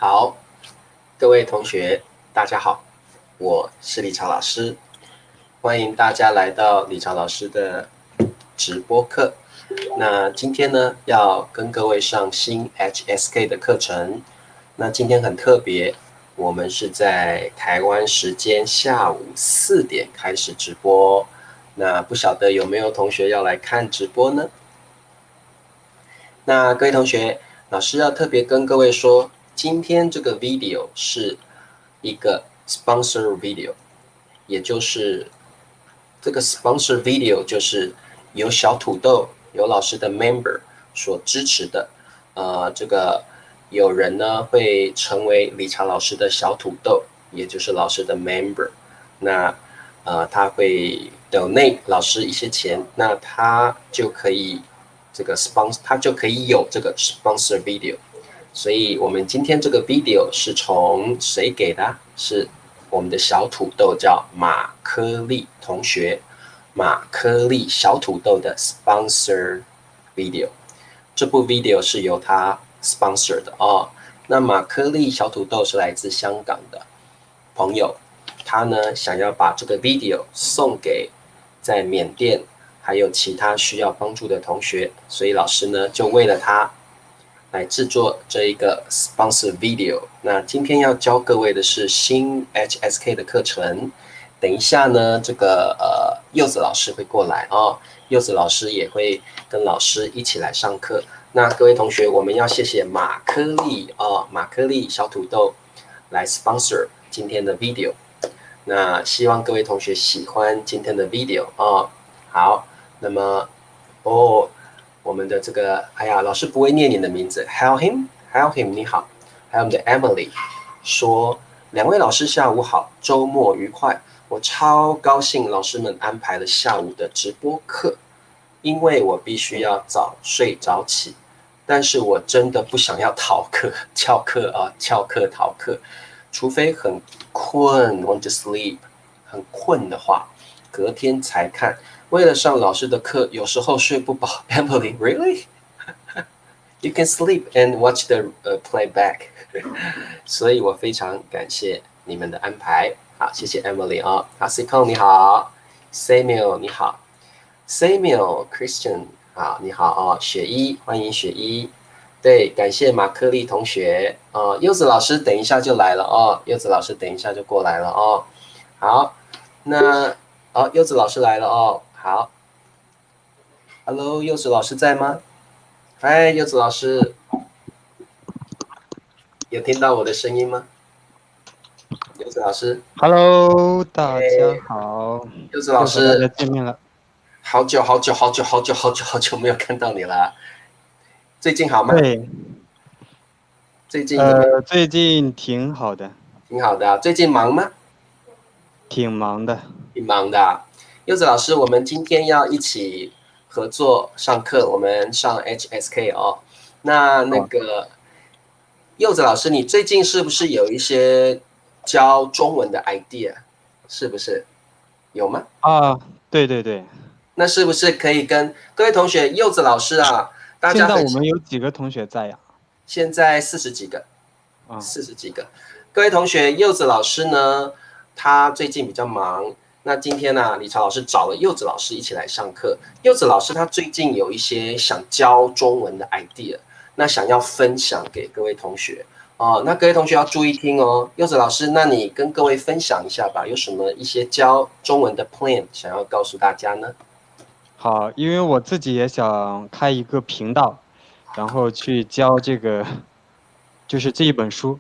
好，各位同学，大家好，我是理查老师，欢迎大家来到理查老师的直播课。那今天呢，要跟各位上新 HSK 的课程。那今天很特别，我们是在台湾时间下午4点开始直播。那不晓得有没有同学要来看直播呢？那各位同学，老师要特别跟各位说，今天这个 video 是一个 sponsor video， 也就是这个 sponsor video 就是由小土豆、由老师的 member 所支持的。这个有人呢会成为理查老师的小土豆，也就是老师的 member。那他会 donate 老师一些钱，那他就可以他就可以有这个 sponsor video。所以我们今天这个 video 是从谁给的？是我们的小土豆，叫马科利同学，马科利小土豆的 sponsor video。这部 video 是由他 sponsor 的哦。那马科利小土豆是来自香港的朋友，他呢想要把这个 video 送给在缅甸还有其他需要帮助的同学，所以老师呢就为了他来制作这一个 sponsor video。那今天要教各位的是新 HSK 的课程。等一下呢，这个柚子老师会过来哦，柚子老师也会跟老师一起来上课。那各位同学，我们要谢谢马科利哦，马科利小土豆来 sponsor 今天的 video。那希望各位同学喜欢今天的 video 哦。好，那么我们的这个，老师不会念你的名字 ，Helhim， 你好，还有我们的 Emily 说，2位老师下午好，周末愉快。我超高兴老师们安排了下午的直播课，因为我必须要早睡早起，但是我真的不想要逃课、翘课逃课，除非很困 want to sleep 很困的话，隔天才看。为了上老师的课，有时候睡不饱。Emily, really? You can sleep and watch the playback. 所以我非常感谢你们的安排。好，谢谢 Emily 啊。好 ，Sikon 你好 ，Samuel 你好 ，Samuel Christian 好，你好哦，雪一欢迎雪一。对，感谢马克利同学柚子老师等一下就来了哦，柚子老师等一下就过来了哦。好，那柚子老师来了哦。好 ，Hello， 柚子老师在吗？嗨，柚子老师，有听到我的声音吗？柚子老师 ，Hello， 大家好，柚子老师，又和大家见面了。好久没有看到你了，最近好吗？对，最近怎么样？最近挺好的，挺好的啊。最近忙吗？挺忙的。挺忙的啊。柚子老师，我们今天要一起合作上课，我们上 HSK 哦。那个柚子老师，你最近是不是有一些教中文的 idea？是不是有吗？啊，对对对。那是不是可以跟各位同学，柚子老师啊，大家现在我们有几个同学在呀？现在40几个，40几个。各位同学，柚子老师呢，他最近比较忙。那今天呢，理查老师找了柚子老师一起来上课。柚子老师他最近有一些想教中文的 idea， 那想要分享给各位同学哦。那各位同学要注意听哦。柚子老师，那你跟各位分享一下吧，有什么一些教中文的 plan 想要告诉大家呢？好，因为我自己也想开一个频道，然后去教这个，就是这一本书。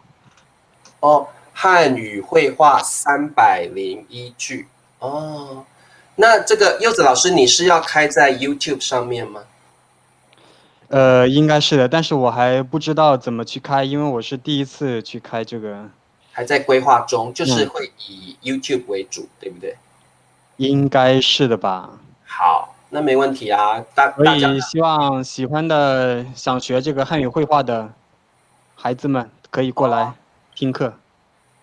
汉语绘画301句哦。那这个柚子老师，你是要开在 YouTube 上面吗？应该是的，但是我还不知道怎么去开，因为我是第一次去开这个。还在规划中，就是会以 YouTube 为主，对不对？应该是的吧。好，那没问题啊。所以希望喜欢的、想学这个汉语绘画的孩子们可以过来听课。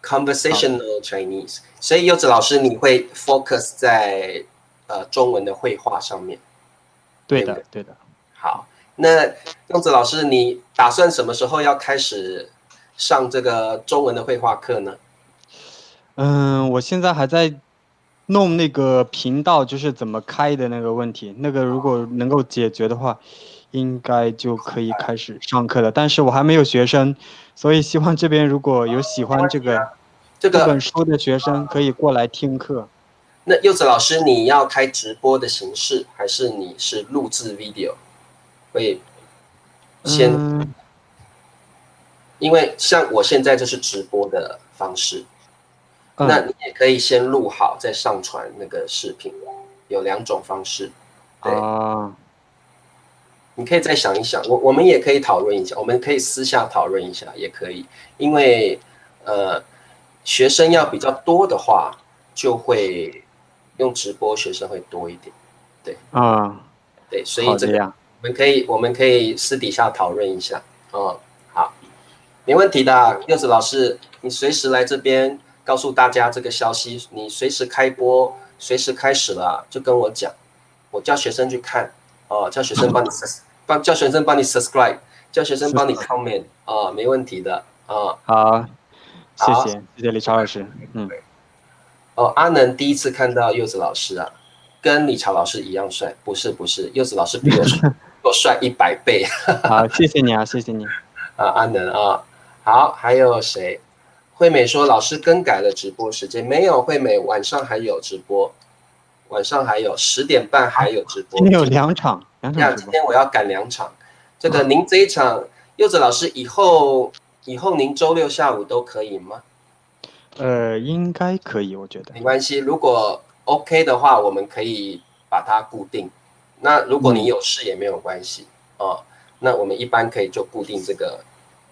Conversational Chinese， 所以柚子老师你会 focus 在中文的绘画上面。对的，好，那柚子老师，你打算什么时候要开始上这个中文的绘画课呢？我现在还在弄那个频道，就是怎么开的那个问题。那个如果能够解决的话，应该就可以开始上课了。但是我还没有学生，所以希望这边如果有喜欢这这个本书的学生，可以过来听课。那柚子老师，你要开直播的形式，还是你是录制 video？会先，嗯因为像我现在就是直播的方式，那嗯你也可以先录好再上传那个视频，有2种方式。对，啊你可以再想一想，我们也可以讨论一下，我们可以私下讨论一下，也可以，因为呃，学生要比较多的话，就会用直播，学生会多一点。对啊，对，所以这个好的呀。我们可以私底下讨论一下。哦，好，没问题的，柚子老师，你随时来这边告诉大家这个消息，你随时开播，随时开始了就跟我讲，我叫学生去看，哦，叫学生帮你叫学生帮你 subscribe，叫学生是帮你 comment，啊，没问题的，啊，好，谢好，谢李超老师。哦，阿能第一次看到柚子老师啊，跟李朝老师一样帅，不是，柚子老师比我帅100倍。好，谢谢你啊，谢谢你。啊，阿能啊，好，还有谁？惠美说老师更改了直播时间，没有，惠美晚上还有直播，晚上还有10点半还有直播。今天有2场直播。今天我要赶2场，这个您这一场，柚子老师以后您周六下午都可以吗？应该可以，我觉得。没关系，如果 OK 的话，我们可以把它固定。那如果你有事也没有关系哦。那我们一般可以就固定这个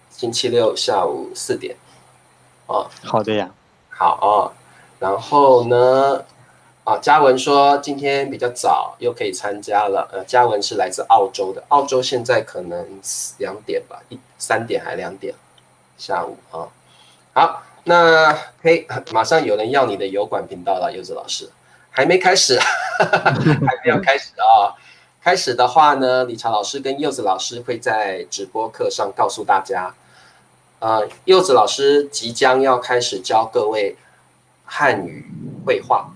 星期六下午4点哦。好的呀。好哦，然后呢，嘉文说今天比较早，又可以参加了。嘉文是来自澳洲的，澳洲现在可能2点吧，3点还2点下午啊。好，那可以马上有人要你的油管频道了，柚子老师还没开始，还没有开始啊。开始的话呢，理查老师跟柚子老师会在直播课上告诉大家，柚子老师即将要开始教各位汉语绘画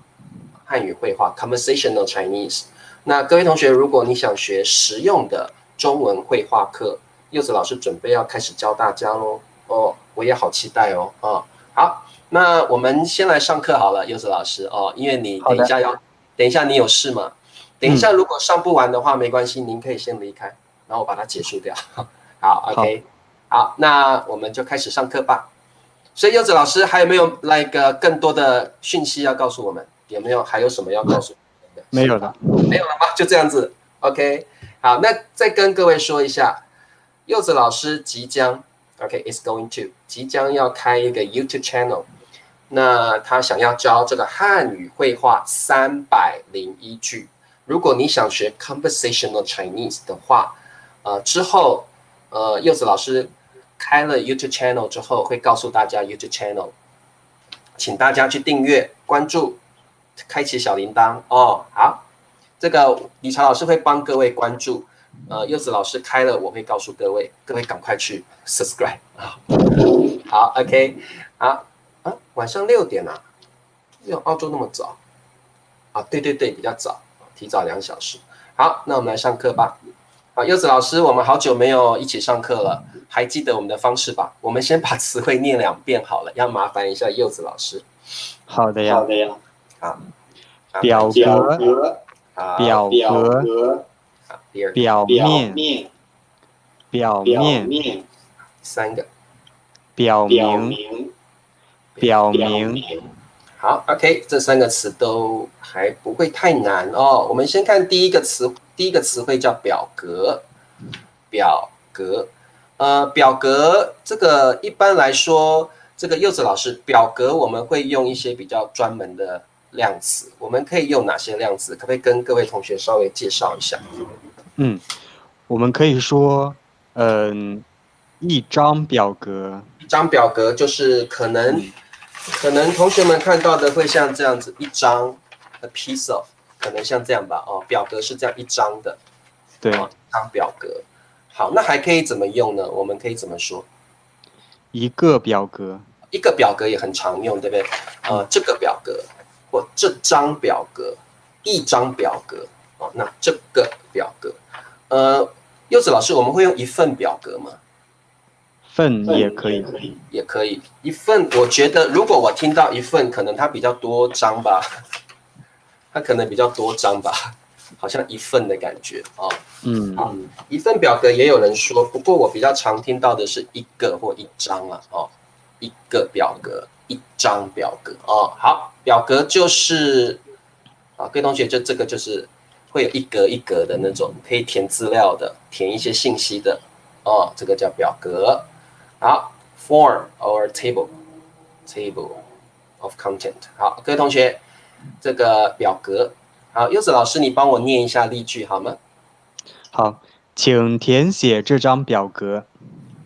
（conversational Chinese）。那各位同学，如果你想学实用的中文绘画课，柚子老师准备要开始教大家喽。哦，我也好期待哦。好，那我们先来上课好了，柚子老师哦，因为你等一下你有事吗？等一下如果上不完的话，没关系，您可以先离开，然后我把它结束掉。好 ，OK。好，那我们就开始上课吧。所以柚子老师还有没有更多的讯息要告诉我们？有没有还有什么要告诉我们的？没有了。没有了吗？就这样子。OK。好，那再跟各位说一下，柚子老师即将 OK，is going to 即将要开一个 YouTube channel。那他想要教这个汉语绘画301句。如果你想学 conversational Chinese 的话，之后柚子老师开了 YouTube channel 之后，会告诉大家 YouTube channel， 请大家去订阅、关注、开启小铃铛哦。好，这个理查老师会帮各位关注，柚子老师开了，我会告诉各位，各位赶快去 subscribe 啊。好 ，OK， 好晚上6点啊，有澳洲那么早啊？对，比较早，提早2小时。好，那我们来上课吧。好，柚子老师，我们好久没有一起上课了，还记得我们的方式吧？我们先把词汇念2遍好了，要麻烦一下柚子老师。好的呀。好，表格，表格，表面，表面，3个，表明，表明。好 ，OK， 这3个词都还不会太难哦。我们先看第一个词汇叫表格。表格，表格这个一般来说，这个柚子老师，表格我们会用一些比较专门的量词。我们可以用哪些量词？可不可以跟各位同学稍微介绍一下？我们可以说，一张表格。一张表格就是可能同学们看到的会像这样子，一张 a piece of， 可能像这样吧。哦，表格是这样一张的，对，一张表格。好，那还可以怎么用呢？我们可以怎么说？一个表格。一个表格也很常用，对不对？这个表格或这张表格，一张表格哦，那这个表格，柚子老师，我们会用一份表格吗？份也可以。也可以，一份。我觉得如果我听到一份，可能它比较多张吧，它可能比较多张吧，好像一份的感觉哦。好，一份表格也有人说，不过我比较常听到的是一个或一张啊，哦，一个表格，一张表格哦。好，表格就是啊，各位同学，这个就是会有一格一格的那种，可以填资料的，填一些信息的哦，这个叫表格。好 ，form or table of content。好，各位同学，这个表格，好，柚子老师，你帮我念一下例句好吗？好，请填写这张表格。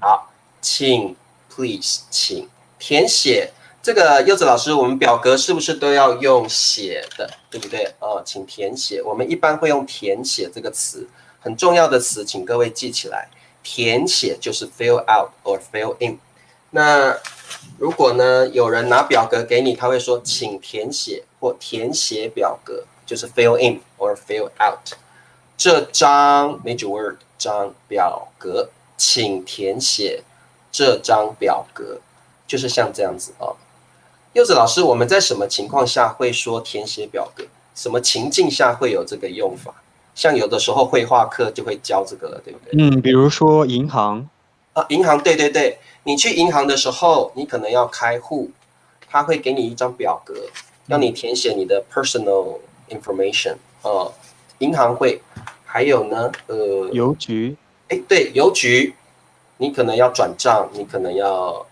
好，请 please 请填写这个柚子老师，我们表格是不是都要用写的，对不对？请填写，我们一般会用填写这个词，很重要的词，请各位记起来。填写就是 fill out or fill in。那如果呢有人拿表格给你，他会说请填写或填写表格，就是 fill in or fill out。这张 major word 张表格。请填写这张表格，就是像这样子哦。柚子老师，我们在什么情况下会说填写表格？什么情境下会有这个用法？像有的时候绘画课就会教这个了，对不对？比如说银行。银行，对对对，你去银行的时候，你可能要开户，他会给你一张表格，要你填写你的 personal information。银行会，还有呢，邮局。对，邮局，你可能要转账，你可能要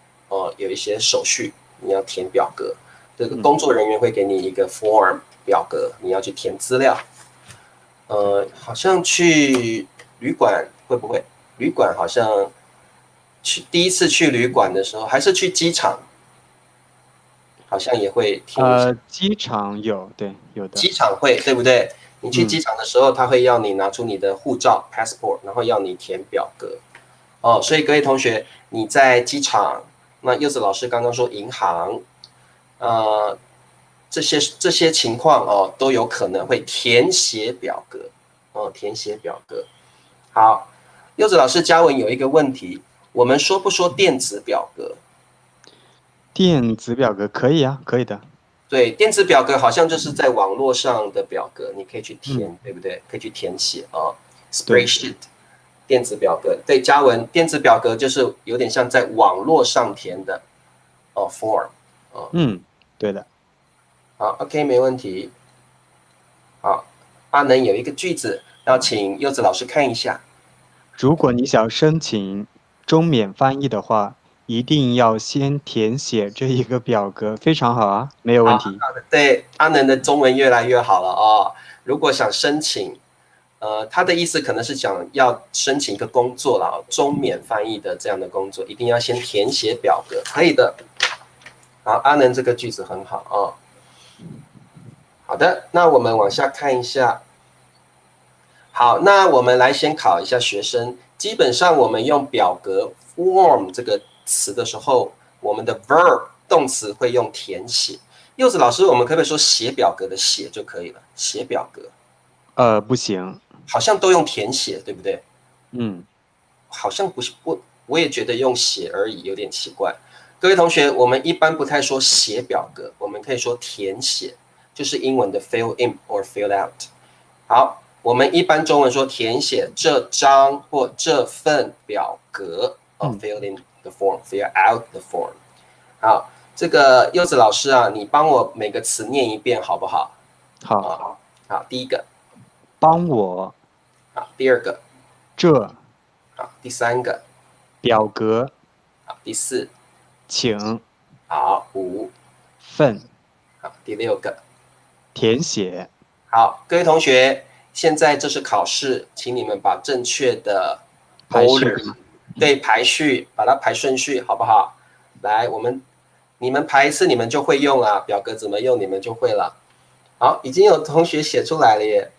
有一些手续，你要填表格，这个工作人员会给你一个 form 表格，你要去填资料。好像去旅馆会不会？旅馆好像第一次去旅馆的时候，还是去机场，好像也会填一下。机场有，对，有的。机场会，对不对？你去机场的时候，他会要你拿出你的护照 passport， 然后要你填表格。所以各位同学，你在机场，那柚子老师刚刚说银行，这些情况哦，都有可能会填写表格。填写表格。好，柚子老师，嘉文有一个问题，我们说不说电子表格？电子表格可以啊，可以的。对，电子表格好像就是在网络上的表格，你可以去填，对不对？可以去填写啊。Spreadsheet 电子表格，对，嘉文，电子表格就是有点像在网络上填的form。对的。好 ，OK， 没问题。好，阿能有一个句子要请柚子老师看一下。如果你想申请中免翻译的话，一定要先填写这一个表格。非常好啊，没有问题。好的，对，阿能的中文越来越好了哦。如果想申请，他的意思可能是想要申请一个工作啦，中免翻译的这样的工作，一定要先填写表格，可以的。好，阿能这个句子很好哦。好的，那我们往下看一下。好，那我们来先考一下学生。基本上我们用表格 form 这个词的时候，我们的 verb 动词会用填写。柚子老师，我们可不可以说写表格的写就可以了？写表格？不行。好像都用填写，对不对？好像不是，我也觉得用写而已有点奇怪。各位同学，我们一般不太说写表格，我们可以说填写，就是英文的 fill in or fill out。好。我们一般中文说填写这张或这份表格fill in the form, fill out the form。好，这个柚子老师啊，你帮我每个词念一遍好不好？好。好，第一个，帮我。好，第二个，这。好，第三个，表格。好，第四，请。好，五，份。好，第六个，填写。好，各位同学。现在这是考试，请你们把正确的 order 对排序，把它排顺序，好不好？来，你们排一次，你们就会用啊，表格怎么用，你们就会了。好，已经有同学写出来了耶。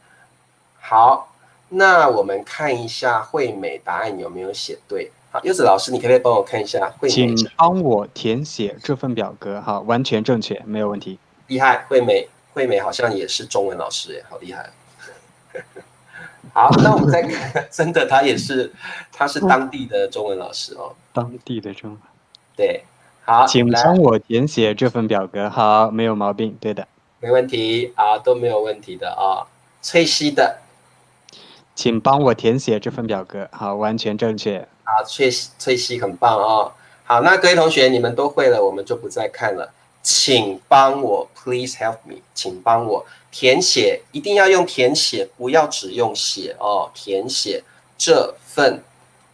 好，那我们看一下惠美答案有没有写对。好，柚子老师，你可不可以帮我看一下惠美？请帮我填写这份表格。好，完全正确，没有问题。厉害，惠美好像也是中文老师耶，好厉害。好，那我们再看，真的，他是当地的中文老师哦。当地的中文。对，好，请来，帮我填写这份表格。好，没有毛病，对的。没问题啊，都没有问题的啊。翠西的请帮我填写这份表格。好，完全正确。啊，翠西很棒哦。好，那各位同学，你们都会了，我们就不再看了。请帮我 ，please help me， 请帮我填写，一定要用填写，不要只用写哦。填写这份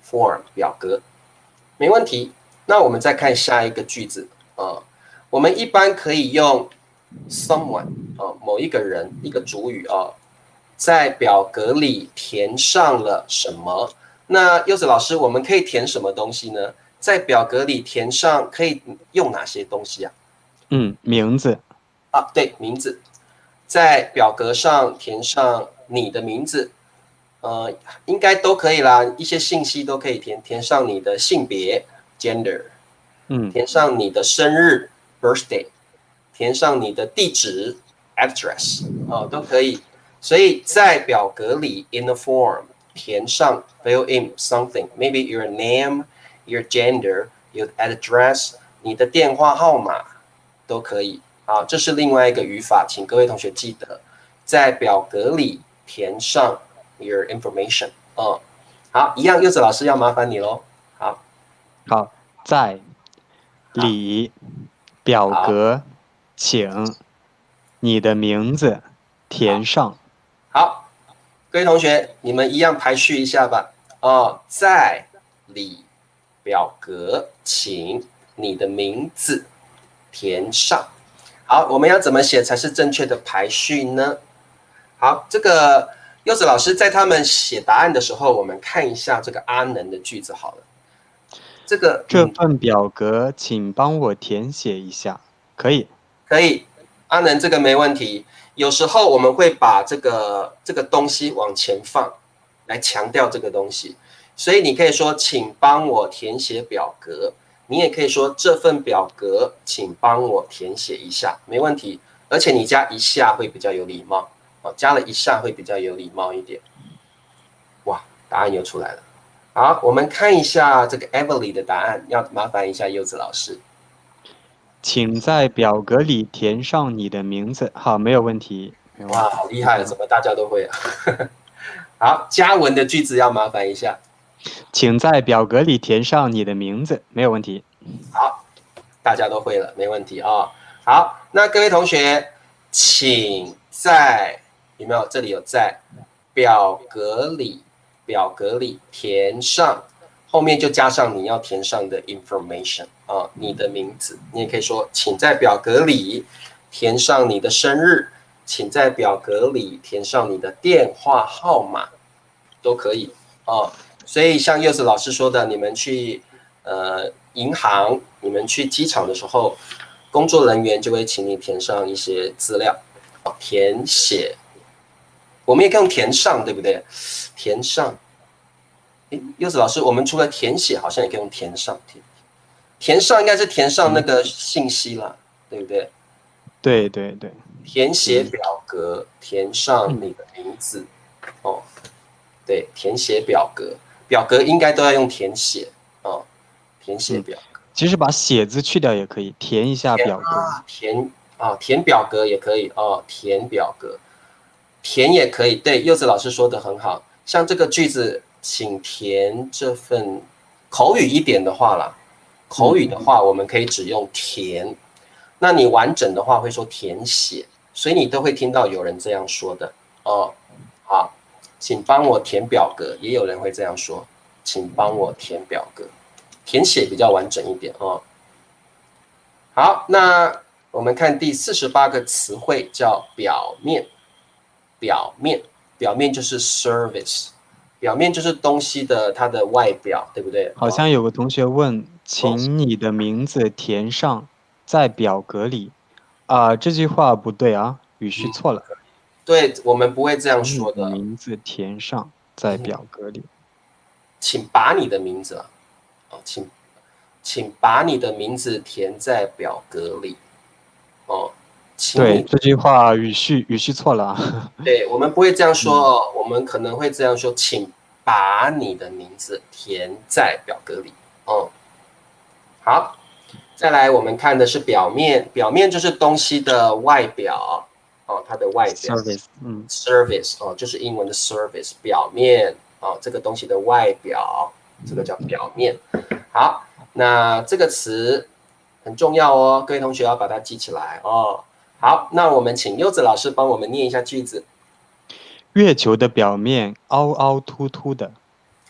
form 表格，没问题。那我们再看下一个句子啊，我们一般可以用 someone 某一个人，一个主语啊，在表格里填上了什么？那柚子老师，我们可以填什么东西呢？在表格里填上可以用哪些东西啊？名字。啊，对，名字，在表格上填上你的名字，应该都可以啦，一些信息都可以填上你的性别 gender，填上你的生日 birthday，填上你的地址 address，都可以。所以在表格里 in the form 填上 fill in something，maybe your name、your gender、your address， 你的电话号码都可以。好，这是另外一个语法，请各位同学记得，在表格里填上 your information。好，一样，柚子老师要麻烦你喽。好，在里表格，请你的名字填上。好，各位同学，你们一样排序一下吧。在里表格，请你的名字填上。好，我们要怎么写才是正确的排序呢？好，这个柚子老师在他们写答案的时候，我们看一下这个阿能的句子好了。这份表格请帮我填写一下，可以？可以，阿能这个没问题。有时候我们会把这个东西往前放，来强调这个东西。所以你可以说，请帮我填写表格。你也可以说这份表格，请帮我填写一下，没问题。而且你加一下会比较有礼貌，加了一下会比较有礼貌一点。哇，答案又出来了。好，我们看一下这个 Everly 的答案，要麻烦一下柚子老师。请在表格里填上你的名字。好，没有问题。哇，好厉害，怎么大家都会啊？好，嘉文的句子要麻烦一下。请在表格里填上你的名字，没有问题。好，大家都会了，没问题啊。好，那各位同学，请在有没有？这里有在表格里填上，后面就加上你要填上的 information 你的名字。你也可以说，请在表格里填上你的生日，请在表格里填上你的电话号码，都可以所以像柚子老师说的，你们去银行，你们去机场的时候，工作人员就会请你填上一些资料，填写。我们也可以用填上，对不对？填上。柚子老师，我们除了填写，好像也可以用填上。填上应该是填上那个信息啦，对不对？对对对。填写表格，填上你的名字。对，填写表格。表格应该都要用填写填写表格。其实把写字去掉也可以，填一下表格。填表格也可以填表格，填也可以。对，柚子老师说的很好。像这个句子，请填这份口语一点的话啦，口语的话我们可以只用填。那你完整的话会说填写，所以你都会听到有人这样说的好。请帮我填表格，也有人会这样说，请帮我填表格，填写比较完整一点好，那我们看第48个词汇，叫表面。表面就是 service， 表面就是东西的它的外表，对不对？好像有个同学问，请你的名字填上在表格里。这句话不对啊，语序错了。对，我们不会这样说的。名字填上在表格里，请把你的名字哦，请把你的名字填在表格里。哦，请对，你这句话语序错了啊。对，我们不会这样说哦，我们可能会这样说，请把你的名字填在表格里。哦，好，再来我们看的是表面，表面就是东西的外表，哦，它的外表 service， ，service 哦，就是英文的 service，表面哦，这个东西的外表，这个叫表面。好，那这个词很重要哦，各位同学要把它记起来哦。好，那我们请柚子老师帮我们念一下句子。月球的表面凹凹凸凸的。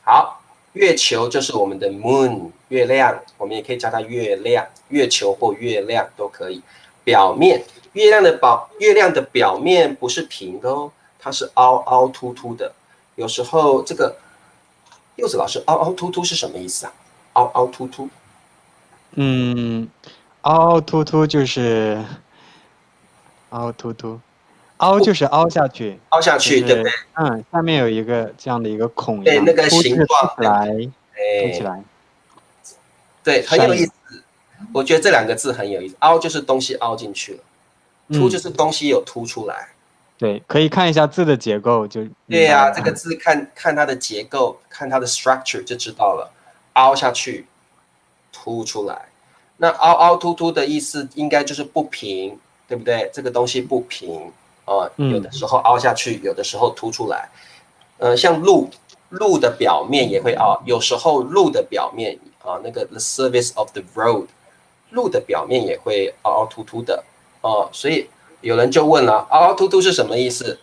好，月球就是我们的 moon 月亮，我们也可以叫它月亮、月球或月亮都可以。表面，月亮的表面不是平的哦，它是凹凹凸凸的。有时候这个柚子老师凹凹凸凸是什么意思啊？凹凹凸凸，嗯，凹凸凸就是凹凸凸，凹就是凹下去，凹下去，对不对？就是下面有一个这样的一个孔一对，那样，个凸就是凸形状，起来，凸起哎，来，对，很有意思。山影。我觉得这两个字很有意思，凹就是东西凹进去了，凸就嗯，是东西有凸出来。对，可以看一下字的结构就对呀、明白了。这个字看看它的结构，看它的 structure 就知道了，凹下去，凸出来。那凹凹凸凸的意思应该就是不平，对不对？这个东西不平，有嗯的时候凹下去，有的时候凸出来。像路的表面也会凹，有时候路的表面那个 the surface of the road，路的表面也会凹凹凸凸的所以有人就问了，凹凹凸凸是什么意思？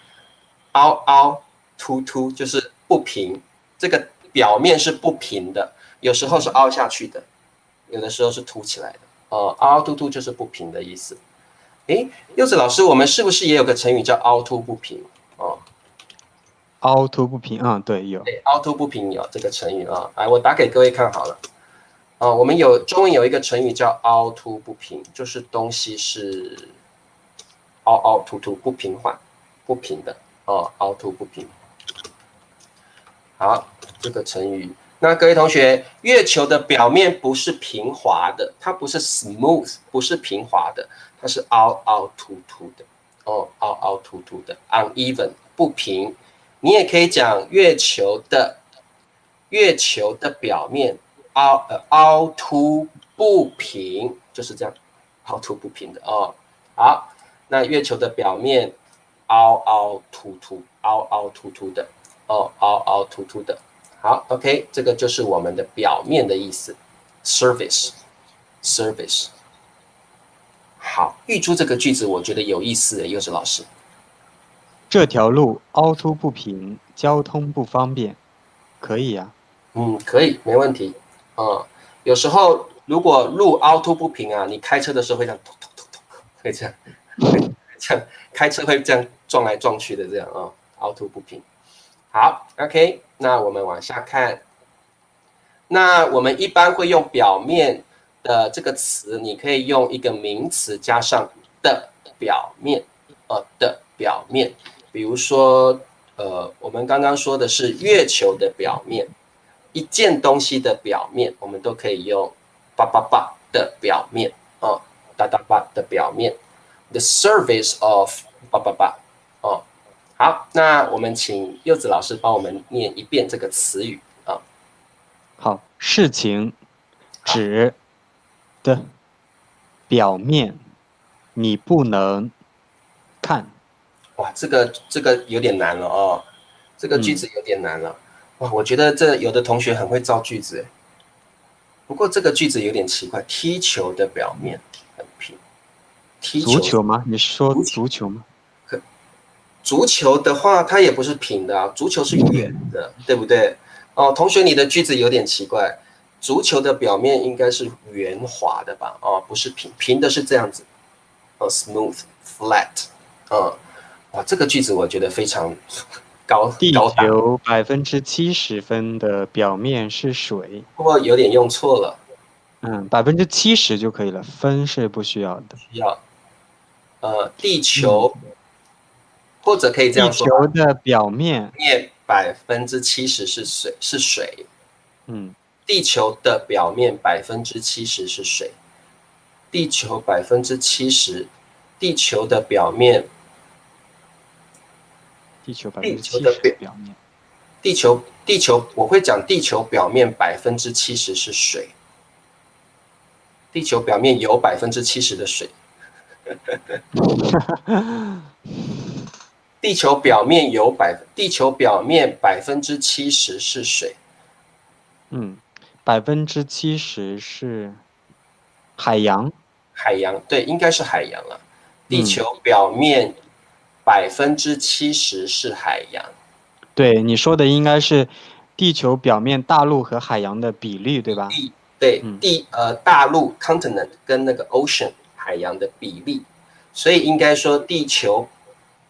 凹凹凸凸就是不平，这个表面是不平的，有时候是凹下去的，有的时候是凸起来的。凹凹凸凸就是不平的意思。诶，柚子老师，我们是不是也有个成语叫凹凸不平？哦，凹凸不平，对，有。对，凹凸不平有这个成语啊。来，我打给各位看好了。我们中文有一个成语叫凹凸不平，就是东西是凹凹凸凸、不平缓、不平的凹凸不平。好，这个成语。那各位同学，月球的表面不是平滑的，它不是 smooth，不是平滑的，它是凹凹凸凸的。凹凹凸凸的 ，uneven 不平。你也可以讲月球的表面凹凸不平，就是这样，凹凸不平的哦。好，那月球的表面凹凹凸凸，凹凹凸凸的凹凹凸凸的。好，OK，这个就是我们的表面的意思 ，surface。好，预祝这个句子我觉得有意思诶，柚子老师。这条路凹凸不平，交通不方便，可以呀。可以，没问题。有时候如果路凹凸不平啊，你开车的时候会这样，会这样，这样开车会这样撞来撞去的，这样凹凸不平。好，OK，那我们往下看。那我们一般会用表面的这个词，你可以用一个名词加上的表面，的表面。比如说，我们刚刚说的是月球的表面，一件东西的表面，我们都可以用叭叭叭的表面哒哒叭的表面 ，the surface of 叭叭叭好，那我们请柚子老师帮我们念一遍这个词语啊。好，事情指的表面，你不能看。哇，这个有点难了哦，这个句子有点难了。哇，我觉得这有的同学很会造句子，不过这个句子有点奇怪，踢球的表面很平，踢球足球吗？你是说足球吗？足球的话，它也不是平的啊，足球是圆的，对不对？同学，你的句子有点奇怪，足球的表面应该是圆滑的吧？不是平的是这样子，smooth flat，哇，这个句子我觉得非常地高大，球70%的表面是水。不过有点用错了， 70%就可以了，分是不需要的。需要地球，或者可以这地样说，球的表面，面70%是水，嗯，地球的表面70%是水。地球70%，地球的表面，地球地球70%的表面，地球，我会讲地球表面70%是水。地球表面有70%的水。地球表面70%是水。70%是海洋。海洋，对，应该是海洋了。地球表面70%是海洋。对，你说的应该是地球表面大陆和海洋的比例，对吧？对，大陆 continent 跟那个 ocean 海洋的比例，所以应该说地球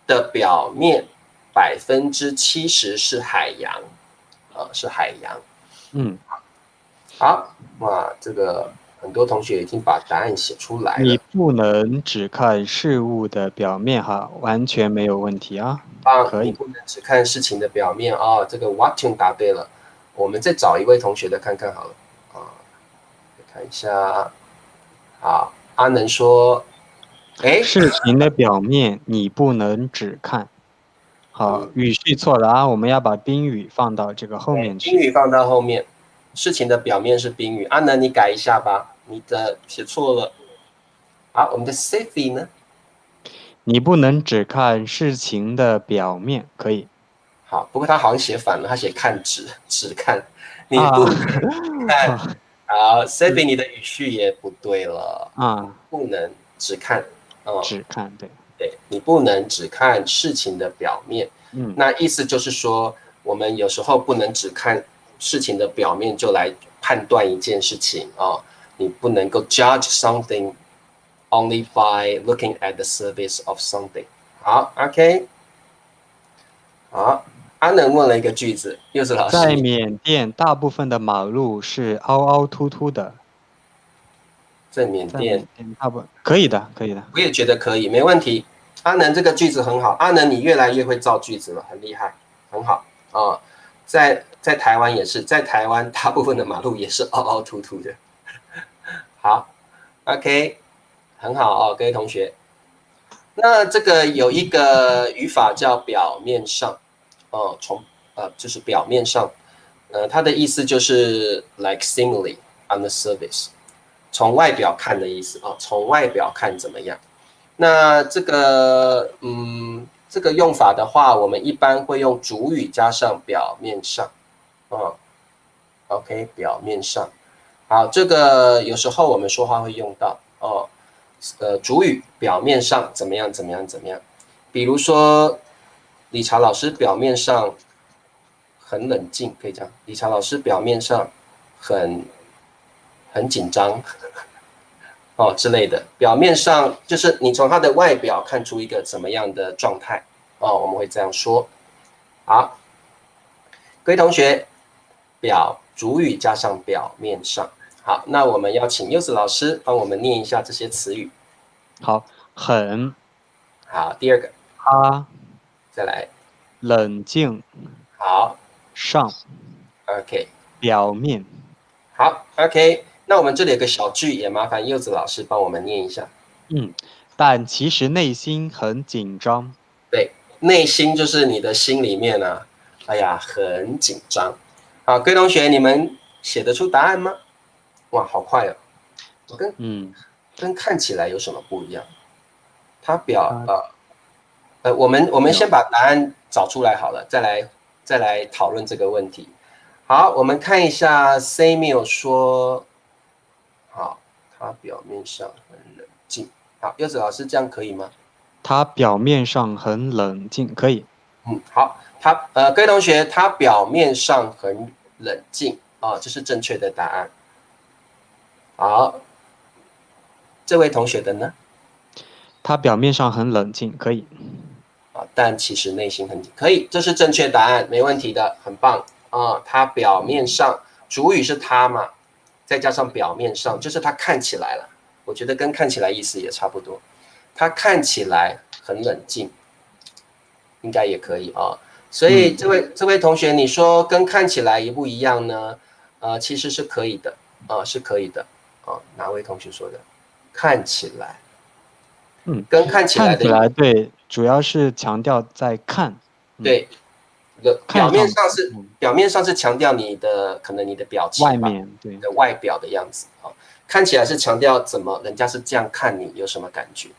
的表面70%是海洋，是海洋。好，哇，这个很多同学已经把答案写出来了。你不能只看事物的表面哈，完全没有问题啊。可以。你不能只看事情的表面啊。这个 Watson 答对了，我们再找一位同学的看看好了啊，看一下。好，阿能说，事情的表面你不能只看。好，语序错了啊，我们要把宾语放到这个后面去。宾语放到后面，事情的表面是宾语。阿能，你改一下吧，你的写错了。好，我们的 Safety 呢？你不能只看事情的表面，可以。好，不过他好像写反了，他写看只看，你不能看。好 ，Safety 你的语序也不对了。不能只看，只看，对。对，你不能只看事情的表面。那意思就是说，我们有时候不能只看事情的表面就来判断一件事情啊。你不能够 judge something only by looking at the surface of something。好 ，OK。好，阿能问了一个句子，柚子老师。在缅甸，大部分的马路是凹凹凸凸的。在缅甸，大部分可以的，可以的。我也觉得可以，没问题。阿能这个句子很好，阿能你越来越会造句子了，很厉害，很好啊。在台湾也是，在台湾大部分的马路也是凹凹凸凸的。好 ，OK， 很好哦，各位同学。那这个有一个语法叫表面上，就是表面上，它的意思就是 like seemingly on the surface， 从外表看的意思啊，从外表看怎么样？那这个这个用法的话，我们一般会用主语加上表面上，OK， 表面上。好，这个有时候我们说话会用到哦。主语表面上怎么样怎么样怎么样？比如说，理查老师表面上很冷静，可以这样。理查老师表面上很紧张，之类的。表面上就是你从他的外表看出一个怎么样的状态我们会这样说。好，各位同学，主语加上表面上。好，那我们要请柚子老师帮我们念一下这些词语。好，很。好，第二个。再来。冷静。好。上。OK。表面。好 ，OK。那我们这里有个小句，也麻烦柚子老师帮我们念一下。但其实内心很紧张。对，内心就是你的心里面啊，哎呀，很紧张。好，各位同学，你们写得出答案吗？哇，好快哦！跟看起来有什么不一样？我们先把答案找出来好了，再来讨论这个问题。好，我们看一下 Samuel 说，好，他表面上很冷静。好，柚子老师这样可以吗？他表面上很冷静，可以。好，各位同学，他表面上很冷静这是正确的答案。好，这位同学的呢？他表面上很冷静，可以。但其实内心很紧，可以，这是正确答案，没问题的，很棒他表面上，主语是他嘛，再加上表面上，就是他看起来了，我觉得跟看起来意思也差不多。他看起来很冷静，应该也可以所以这位同学，你说跟看起来一不一样呢？其实是可以的，是可以的，哪位同学说的？看起来，跟看起来的，看起来对，主要是强调在看，对，表看上去，面上是表面上是强调可能你的表情吧，外面对，你的外表的样子啊，看起来是强调怎么人家是这样看你有什么感觉，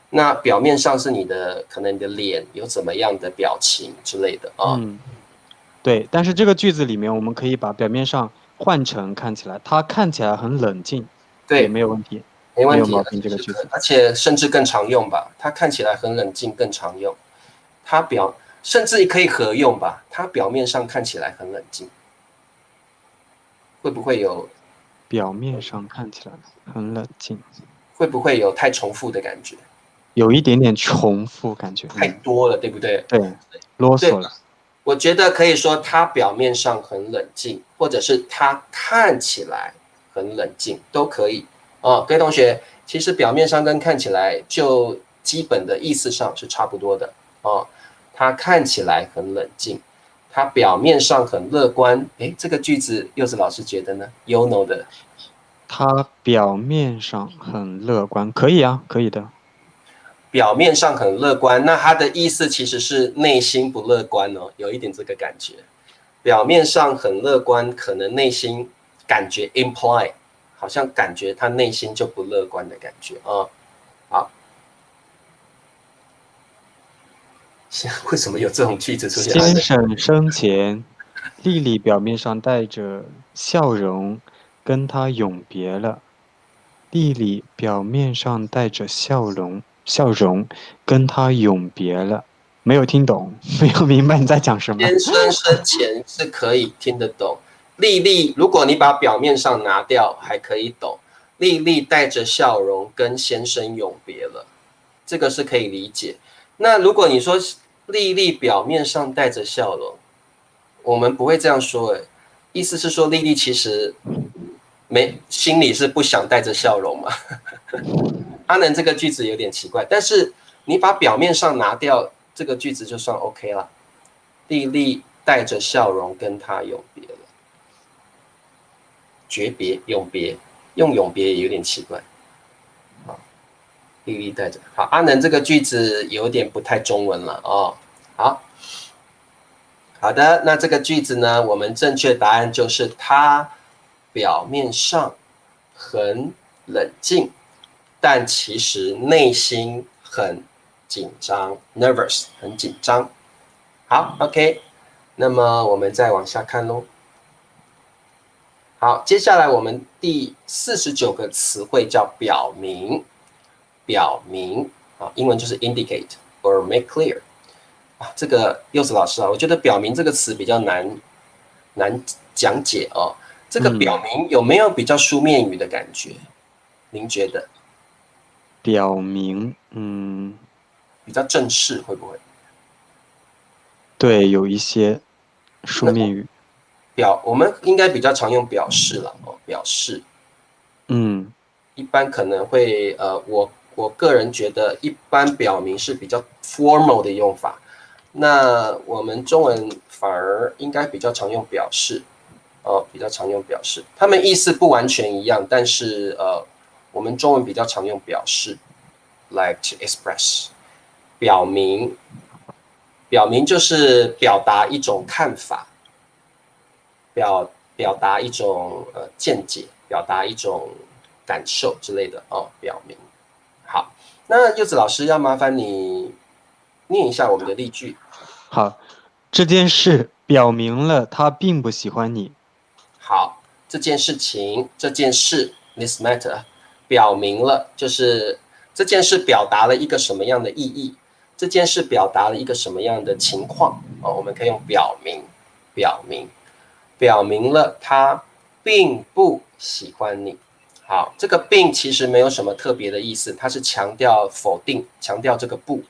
那表面上是可能你的脸有怎么样的表情之类的啊，对。但是这个句子里面，我们可以把表面上换成看起来，他看起来很冷静，也对，没有问题，没问题，没有毛病。这个句子，而且甚至更常用吧，他看起来很冷静，更常用，他甚至可以合用吧，他表面上看起来很冷静，会不会有？表面上看起来很冷静，会不会有太重复的感觉？有一点点重复感觉，太多了，对不对？对，啰对，嗦了。我觉得可以说他表面上很冷静，或者是他看起来很冷静，都可以。各位同学，其实表面上跟看起来就基本的意思上是差不多的。他看起来很冷静，他表面上很乐观。诶，这个句子柚子老师觉得呢？Yono 的。他表面上很乐观，可以啊，可以的。表面上很乐观，那他的意思其实是内心不乐观哦，有一点这个感觉。表面上很乐观，可能内心感觉 imply 好像感觉他内心就不乐观的感觉啊。好，为什么有这种句子出现？先生生前，丽丽表面上带着笑容，跟他永别了。丽丽表面上带着笑容跟他永别了。没有听懂，没有明白你在讲什么。先生生前是可以听得懂，丽丽，如果你把表面上拿掉，还可以懂。丽丽带着笑容跟先生永别了，这个是可以理解。那如果你说丽丽表面上带着笑容，我们不会这样说，意思是说丽丽其实心里是不想带着笑容嘛？阿能这个句子有点奇怪，但是你把表面上拿掉，这个句子就算 OK 了。丽丽带着笑容跟他永别了，诀别永别，用永别也有点奇怪。好，丽丽带着好，阿能这个句子有点不太中文了哦。好的，那这个句子呢，我们正确答案就是他表面上很冷静，但其实内心很紧张 ，nervous， 很紧张。好 ，OK， 那么我们再往下看喽。好，接下来我们第49个词汇叫表明，表明啊，英文就是 indicate or make clear。这个柚子老师啊，我觉得表明这个词比较难讲解哦。这个表明有没有比较书面语的感觉？您觉得？表明，比较正式会不会？对，有一些书面语。我们应该比较常用表示了哦，表示。一般可能会我个人觉得一般表明是比较 formal 的用法。那我们中文反而应该比较常用表示，比较常用表示，他们意思不完全一样，但是我们中文比较常用表示 ，like to express，表明，表明就是表达一种看法，表达一种见解，表达一种感受之类的哦，表明。好，那柚子老师要麻烦你念一下我们的例句。好，这件事表明了他并不喜欢你。好，这件事情，这件事 ，this matter，表明了，就是这件事表达了一个什么样的意义？这件事表达了一个什么样的情况？我们可以用表明，表明，表明了他并不喜欢你。好，这个并其实没有什么特别的意思，它是强调否定，强调这个不，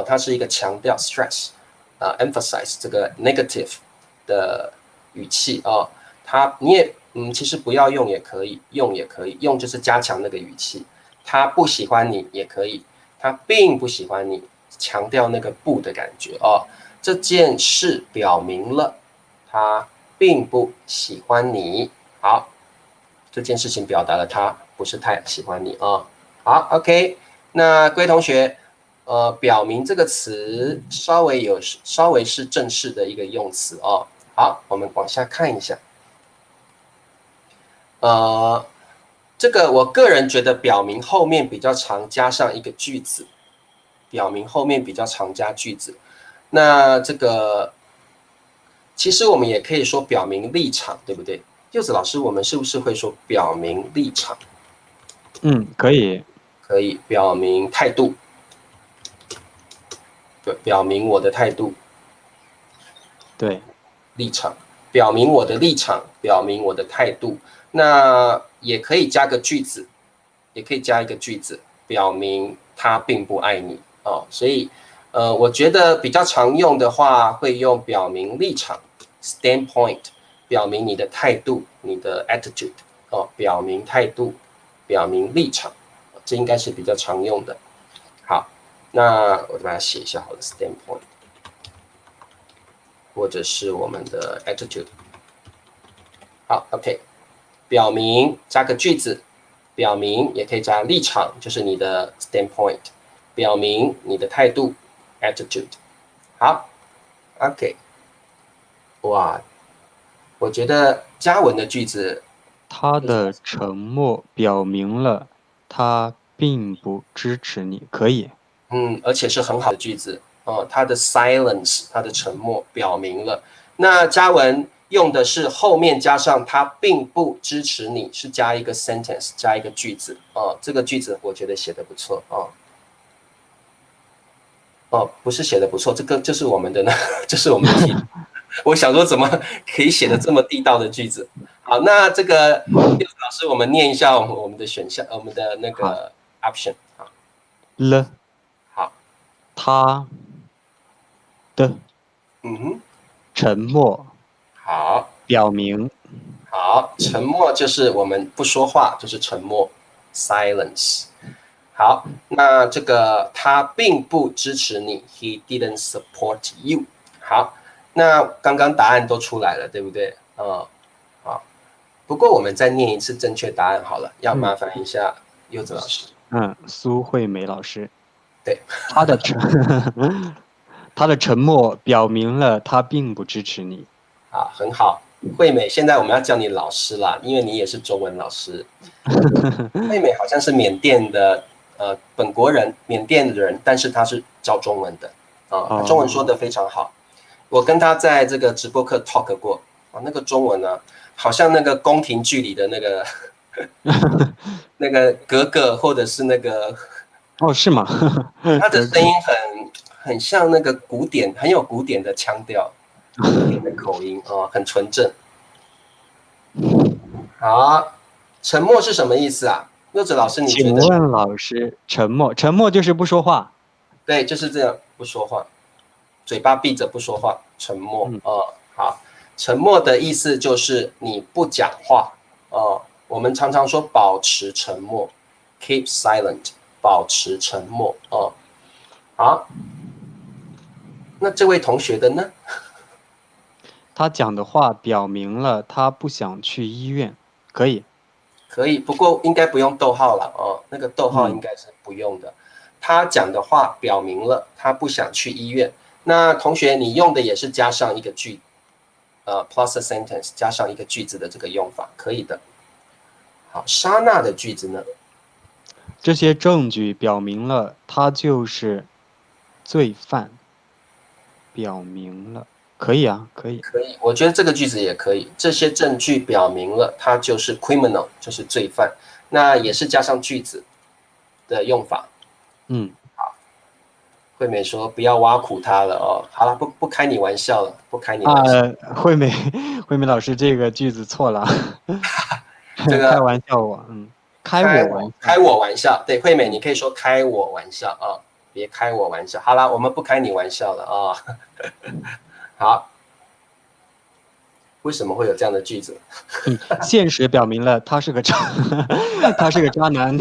它是一个强调 stress，emphasize 这个 negative 的语气哦。你也其实不要用也可以，用也可以，用就是加强那个语气。他不喜欢你也可以，他并不喜欢你，强调那个不的感觉哦。这件事表明了他并不喜欢你。好，这件事情表达了他不是太喜欢你啊。好 ，OK， 那各位同学，表明这个词稍微是正式的一个用词哦。好，我们往下看一下。这个我个人觉得表明后面比较常加上一个句子，表明后面比较常加句子。那这个其实我们也可以说表明立场，对不对？柚子老师，我们是不是会说表明立场？可以。可以表明态度，表明我的态度，对，立场，表明我的立场，表明我的态度。那也可以加个句子，也可以加一个句子，表明他并不爱你哦。所以，我觉得比较常用的话，会用表明立场 （standpoint），表明你的态度，你的 attitude 哦，表明态度，表明立场。这应该是比较常用的。好，那我就把它写一下好了 ，standpoint， 或者是我们的 attitude。好 ，OK， 表明加个句子，表明也可以加立场，就是你的 standpoint， 表明你的态度 attitude。好 ，OK， 哇，我觉得加文的句子，他的沉默表明了他并不支持你，可以。而且是很好的句子他的 silence， 他的沉默表明了。那加文用的是后面加上他并不支持你，是加一个 sentence， 加一个句子这个句子我觉得写得不错不是写得不错，这个就是我们的呢，这是我们的题。我想说怎么可以写得这么地道的句子？好，那这个柚子老师，我们念一下我们的选项，我们的那个 option 了，好，他的沉默好，表明好，沉默就是我们不说话，就是沉默。 好，那这个他并不支持你 ，He didn't support you。好，那刚刚答案都出来了，对不对？好。不过我们再念一次正确答案好了，要麻烦一下柚子老师。苏慧美老师。对，他的沉默表明了他并不支持你。很好。惠美，现在我们要叫你老师啦，因为你也是中文老师。惠美好像是缅甸的本国人，缅甸的人，但是他是教中文的他中文说得非常好。我跟他在这个直播课 talk 过那个中文呢，好像那个宫廷剧里的那个那个格格，或者是那个是吗？他的声音很像那个古典，很有古典的腔调，古典的口音很纯正。好，沉默是什么意思啊？柚子老师，你觉得？请问老师，沉默就是不说话。对，就是这样，不说话，嘴巴闭着不说话，沉默好，沉默的意思就是你不讲话我们常常说保持沉默 ，keep silent， 保持沉默好，那这位同学的呢？他讲的话表明了他不想去医院，可以。可以，不过应该不用逗号了那个逗号应该是不用的。他讲的话表明了他不想去医院。那同学，你用的也是加上一个句plus a sentence， 加上一个句子的这个用法，可以的。好，莎娜的句子呢？这些证据表明了他就是罪犯，表明了，可以啊，可以。可以，我觉得这个句子也可以。这些证据表明了他就是 criminal， 就是罪犯。那也是加上句子的用法。好。惠美说不要挖苦他了好了，不开你玩笑了，不开你玩笑。惠美老师这个句子错了，这个开玩笑开我玩笑。对，惠美，你可以说开我玩笑别开我玩笑。好了，我们不开你玩笑了好，为什么会有这样的句子？现实表明了他是个渣男，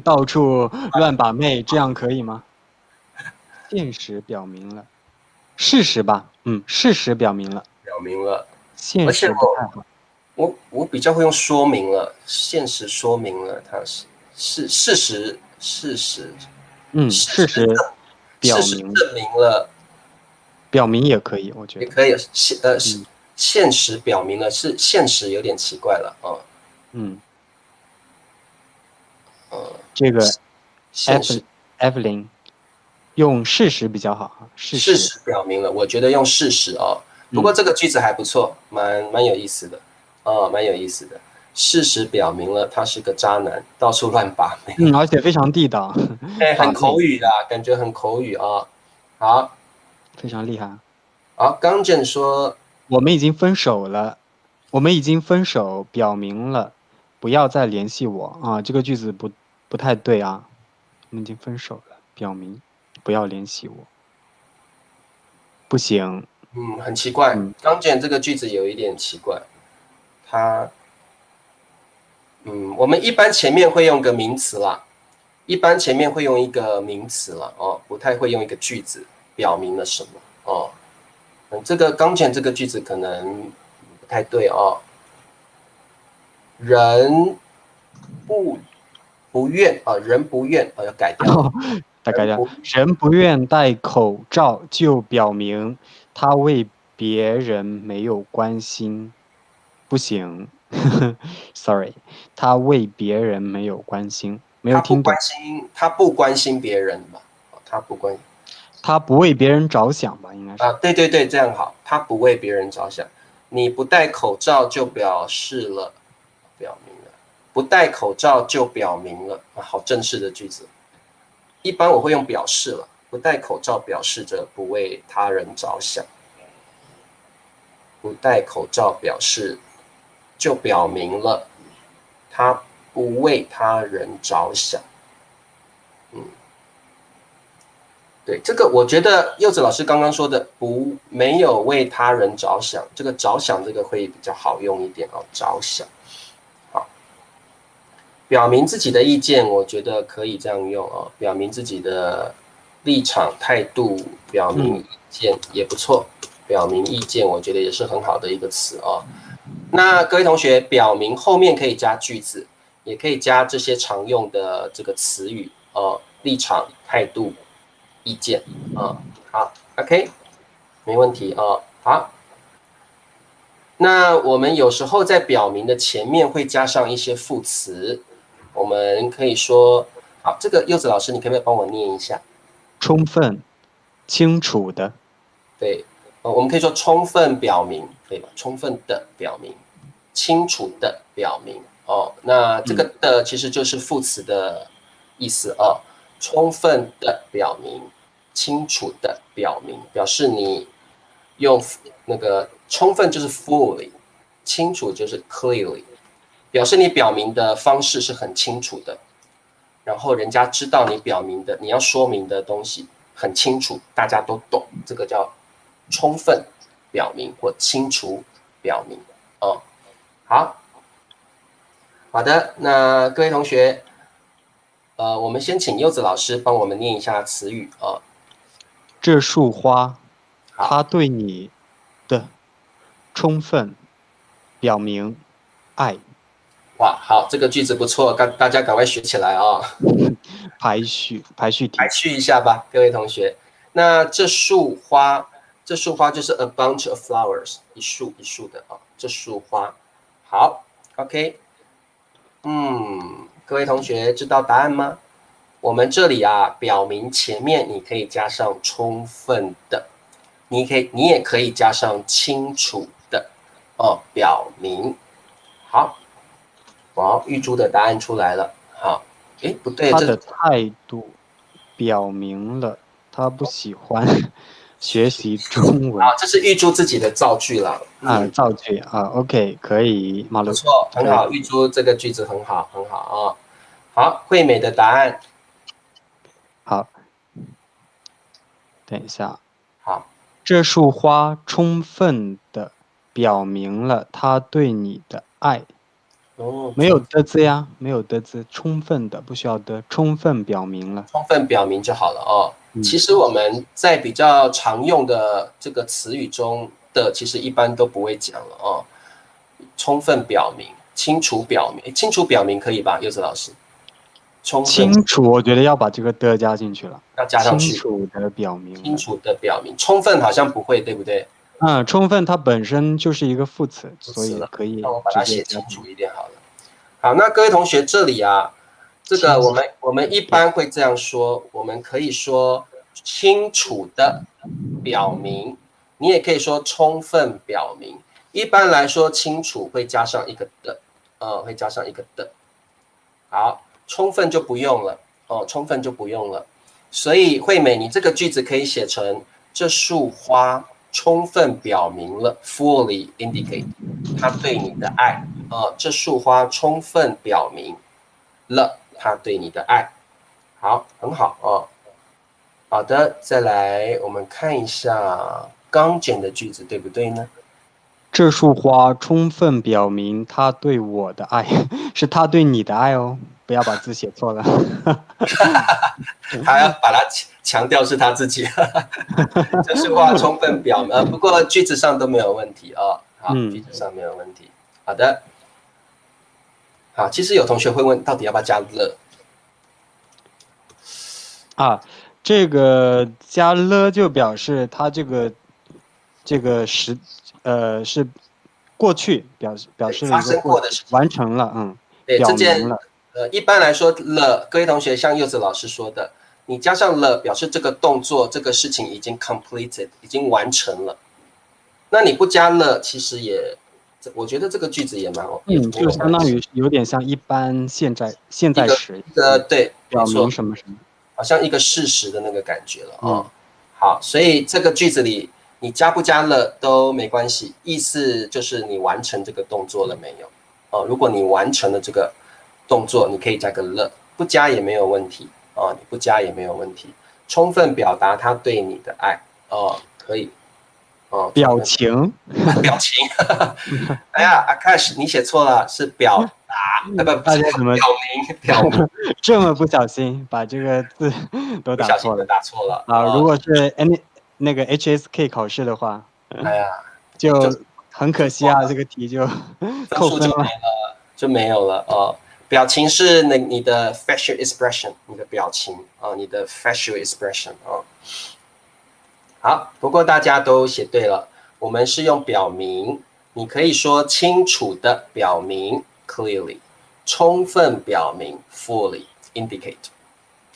到处乱把妹，这样可以吗？现实表明了，事实吧，事实表明了，表明了，现实不太好。我比较会用说明了，现实说明了它是事实事实事实表明，证明了，表明也可以，我觉得。也可以现实表明了，是现实有点奇怪了啊。嗯，呃，这个 现实 Evelyn 用事实比较好，事事实。实表明了，我觉得用事实哦。不过这个句子还不错，蛮有意思的，蛮有意思的。事实表明了他是个渣男，到处乱把妹。而且非常地道，哎，很把妹口语的，感觉很口语啊。好，非常厉害。好，刚正说，我们已经分手了，我们已经分手，表明了不要再联系我啊。这个句子不太对啊。我们已经分手了，表明不要联系我，不行。很奇怪，嗯，刚正这个句子有一点奇怪。它，我们一般前面会用个名词啦，一般前面会用一个名词了哦，不太会用一个句子表明了什么哦。这个刚前这个句子可能不太对哦。人不不愿啊，人不愿要改掉。大概这人不人不愿戴口罩，就表明他为别人没有关心。不行，sorry，他为别人没有关心，没有听懂。他不关心别人嘛，他不关他不为别人着想吧，应该是。对对对，这样好，他不为别人着想。你不戴口罩就表明了，不戴口罩就表明了好正式的句子。一般我会用表示了，不戴口罩表示着不为他人着想，不戴口罩表示就表明了他不为他人着想。对，这个我觉得柚子老师刚刚说的没有为他人着想，这个着想这个会比较好用一点哦，着想。好，表明自己的意见，我觉得可以这样用哦，表明自己的立场态度，表明意见也不错，表明意见我觉得也是很好的一个词哦。那各位同学，表明后面可以加句子，也可以加这些常用的这个词语哦，立场、态度、意见啊。好 ，OK， 没问题啊。好，那我们有时候在表明的前面会加上一些副词，我们可以说，好，这个柚子老师，你可不可以帮我念一下？充分、清楚的。对，我们可以说充分表明，对吧？充分的表明，清楚的表明。哦，那这个的其实就是副词的意思哦。充分的表明，清楚的表明，表示你用那个充分就是 fully，清楚就是 clearly，表示你表明的方式是很清楚的，然后人家知道你表明的你要说明的东西很清楚，大家都懂，这个叫充分表明或清楚表明哦。好，好的，那各位同学，我们先请柚子老师帮我们念一下词语啊。这束花，好，它对你的充分表明爱。哇，好，这个句子不错，大家赶快学起来啊、排序排题。序一下吧，各位同学。那这束花，这束花就是 a bunch of flowers，一束一束的啊，这束花。好，OK，各位同学知道答案吗？我们这里啊，表明前面你可以加上充分的，你也可以加上清楚的哦，表明。好，哇，玉珠的答案出来了。好，诶，不对，他的态度表明了他不喜欢学习中文。这是玉珠自己的造句了。造句OK，可以，马路不错，很好，可以。玉珠这个句子很好，很好啊。好，惠美的答案。好，等一下。好，这束花充分的表明了他对你的爱。没有的字呀，没有的字，充分的不需要的，充分表明了。充分表明就好了哦。其实我们在比较常用的这个词语中的，其实一般都不会讲了哦。充分表明，清楚表明，清楚表明可以吧？柚子老师，充分清楚，我觉得要把这个的加进去了，要加上去，清楚的表明了。清楚的表明，充分好像不会，对不对？充分它本身就是一个副词，所以可以那我把它直接加写清楚一点好了。好，那各位同学这里啊，这个我们一般会这样说，我们可以说清楚的表明，你也可以说充分表明。一般来说，清楚会加上一个的，会加上一个的。好，充分就不用了哦，充分就不用了。所以惠美，你这个句子可以写成这束花充分表明了 fully indicate 他对你的爱。这束花充分表明了他对你的爱。好，很好哦。好的，再来我们看一下刚简的句子对不对呢？这束花充分表明他对我的爱，是他对你的爱哦，不要把字写错了。还要把它强调是他自己，这束花充分表明。不过句子上都没有问题哦。好，句子上没有问题。好的。好，其实有同学会问，到底要不要加了？这个加了就表示它这个是过去表示了一个过去完成了，对，表明了。一般来说了，各位同学像柚子老师说的，你加上了，表示这个动作这个事情已经 completed， 已经完成了。那你不加了，其实也，我觉得这个句子也蛮就相当于有点像一般现在时对，表明什么什么。好像一个事实的那个感觉了哦。好，所以这个句子里你加不加了都没关系，意思就是你完成这个动作了没有？哦，如果你完成了这个动作，你可以加个了，不加也没有问题哦，你不加也没有问题，充分表达他对你的爱哦，可以哦。表情，表情，哎呀，阿卡什，你写错了，是表达，不，大家怎么表明，这么不小心把这个字都打错了？打错了啊！如果是那个 HSK 考试的话，哎呀，就很可惜啊，这个题就扣分了，就没有了哦。表情是你的 facial expression， 你的表情啊，你的 facial expression 啊。好，不过大家都写对了，我们是用表明，你可以说清楚的表明 clearly， 充分表明 fully indicate。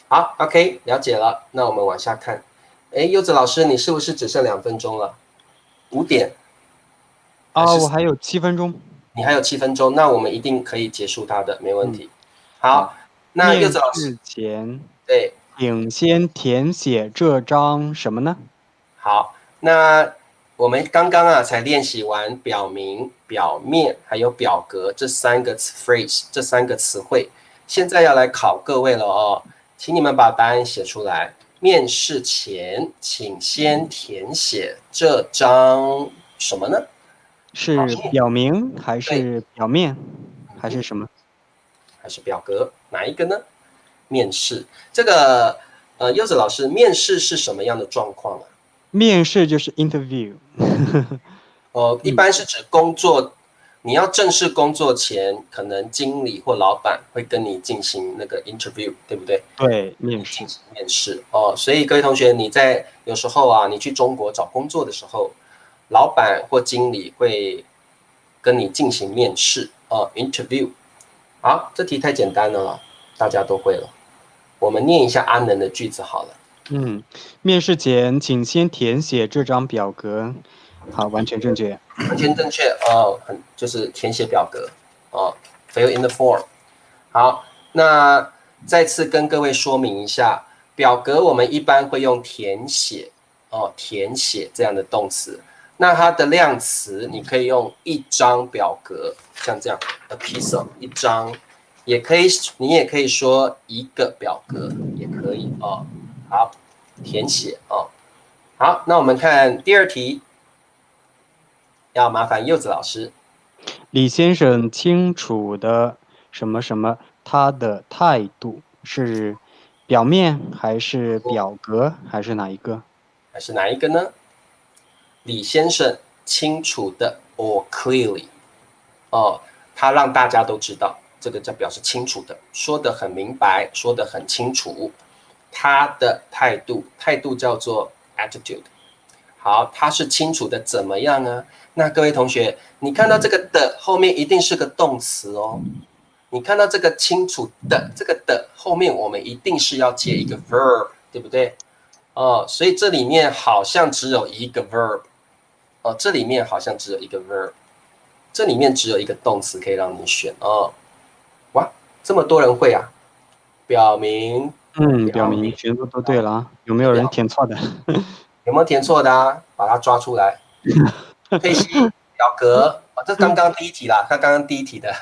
好 ，OK， 了解了，那我们往下看。哎，柚子老师，你是不是只剩2分钟了？5点。我还有7分钟。你还有7分钟，那我们一定可以结束它的，没问题。好，那柚子老师，前对，请先填写这张什么呢？好，那我们刚刚才练习完表明、表面还有表格这3个 phrase， 这3个词汇，现在要来考各位了哦，请你们把答案写出来。面试前，请先填写这张什么呢？是表明还是表面，还是什么？还是表格？哪一个呢？面试这个，柚子老师，面试是什么样的状况啊？面试就是 interview。一般是指工作，你要正式工作前，可能经理或老板会跟你进行那个 interview， 对不对？对，面试哦。所以各位同学，你在有时候啊，你去中国找工作的时候，老板或经理会跟你进行面试interview。好，这题太简单了，大家都会了。我们念一下阿能的句子好了。面试前请先填写这张表格。好，完全正确。完全正确哦，就是填写表格哦 ，fill in the form。好，那再次跟各位说明一下，表格我们一般会用填写哦，填写这样的动词。那它的量词你可以用一张表格，像这样 a piece of 一张，也可以，你也可以说一个表格也可以哦。好，填写哦。好，那我们看第2题。要麻烦柚子老师。李先生清楚的什么什么，他的态度是表面还是表格还是哪一个？还是哪一个呢？李先生清楚的 or clearly 哦，他让大家都知道，这个叫表示清楚的，说得很明白，说得很清楚。他的态度叫做 attitude。好，他是清楚的怎么样呢？那各位同学，你看到这个的后面一定是个动词哦。你看到这个清楚的这个的后面，我们一定是要接一个 verb， 对不对？哦，所以这里面好像只有一个 verb。哦，这里面好像只有一个 verb， 这里面只有一个动词可以让你选哦。哇，这么多人会啊！表明，表明全部都对了啊，有没有人填错的？有没有填错的啊？把它抓出来。佩西表格，哦，这刚刚第一题啦，他刚刚第一题的，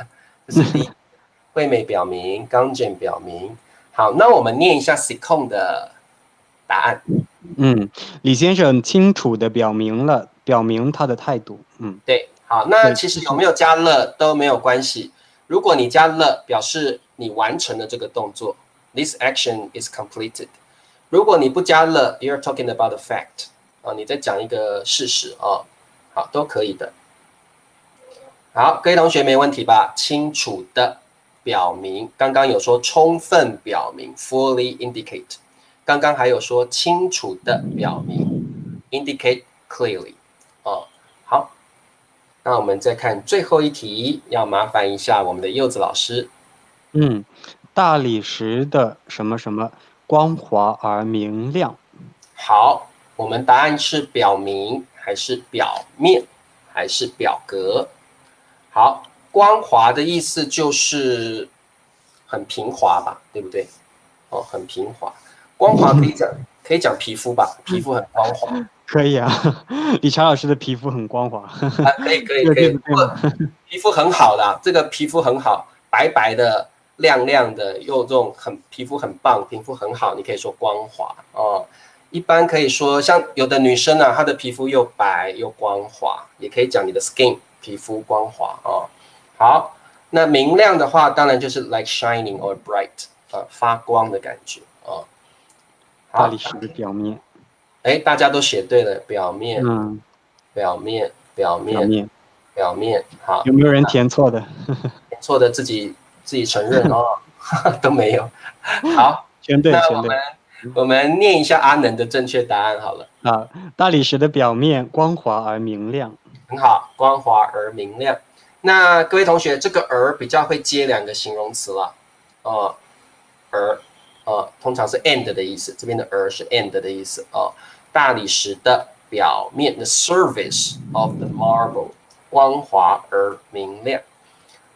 这是第一。惠美表明，刚健表明。好，那我们念一下 Secon 的答案。李先生清楚地表明他的态度。对，好，那其实有没有加了都没有关系。如果你加了，表示你完成了这个动作 ，this action is completed。如果你不加了 ，you're talking about a fact， 啊，你在讲一个事实啊，好，都可以的。好，各位同学没问题吧？清楚的表明，刚刚有说充分表明 ，fully indicate。刚刚还有说清楚的表明 ，indicate clearly。哦，好，那我们再看最后一题，要麻烦一下我们的柚子老师。大理石的什么什么光滑而明亮。好，我们答案是表明还是表面还是表格？好，光滑的意思就是很平滑吧，对不对？哦，很平滑。光滑可以讲皮肤吧，皮肤很光滑。可以啊，李强老师的皮肤很光滑。啊，可以，皮肤很好的，这个皮肤很好，白白的、亮亮的，又这种皮肤很棒，皮肤很好，你可以说光滑哦。一般可以说像有的女生啊，她的皮肤又白又光滑，也可以讲你的 skin 皮肤光滑哦。好，那明亮的话，当然就是 like shining or bright 发光的感觉哦。大理石的表面。哎，大家都写对了，表面，表面，好。有没有人填错的？填错的自己承认哦，都没有。好，全对，那我们念一下阿能的正确答案好了。啊，大理石的表面光滑而明亮。很好，光滑而明亮。那各位同学，这个而比较会接两个形容词了，而通常是 and 的意思，这边的而是 and 的意思哦。大理石的表面 the surface of the marble 光滑而明亮。